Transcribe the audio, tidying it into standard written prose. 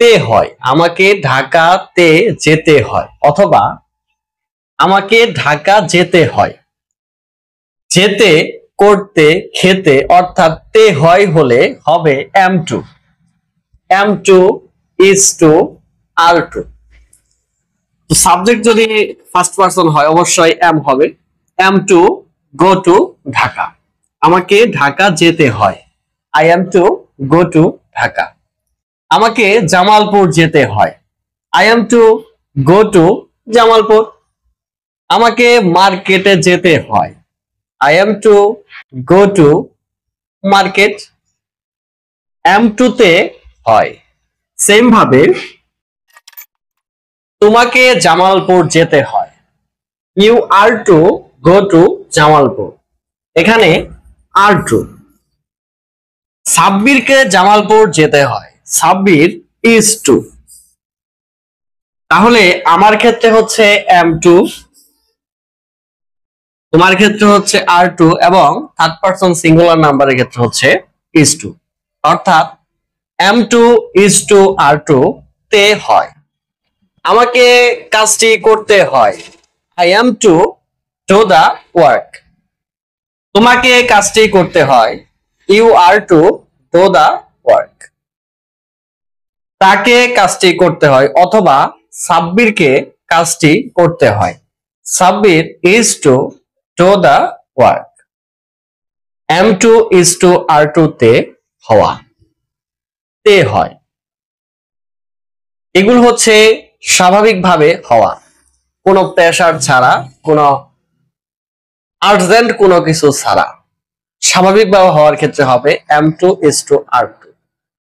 তে হয়, আমাকে ঢাকাতে যেতে হয়, অথবা আমাকে ঢাকা যেতে হয়। যেতে, করতে, খেতে অর্থাৎ তে হয় হলে হবে am to, am to, is to, are to। Subject যদি ফার্স্ট পারসন হয় অবশ্যই am হবে। am to go to Dhaka, আমাকে ঢাকা যেতে হয়, I am to go to Dhaka. আমাকে জামালপুর যেতে হয়, I am to go to Jamalpur. আমাকে মার্কেটে যেতে হয়, I am to go to market, am to তে হয়। সেম ভাবে তোমাকে জামালপুর যেতে হয়, you are to go to Jamalpur, এখানে are to। সাব্বিরকে জামালপুর যেতে হয়, সাব্বির is to। তাহলে আমার ক্ষেত্রে হচ্ছে am to, তোমার ক্ষেত্রে হচ্ছে are to, এবং থার্ড পারসন সিঙ্গুলার নাম্বারের ক্ষেত্রে হচ্ছে is to। অর্থাৎ am to, is to, are to তে হয়। আমাকে কাজটি করতে হয়, I am to do the work। তোমাকে কাজটি করতে হয়, you are to do the work। তাকে কাজটি করতে হয় অথবা সাব্বিরকে কাজটি করতে হয়, Sabbir is to do the work। am to, is to, are to তে হওয়া, তে হয়। এগুলো হচ্ছে স্বাভাবিকভাবে হওয়া, কোনো প্রেসার ছাড়া, কোনো আর্জেন্ট কোনো কিছু ছাড়া স্বাভাবিকভাবে হওয়ার ক্ষেত্রে হবে am to, is to, are to।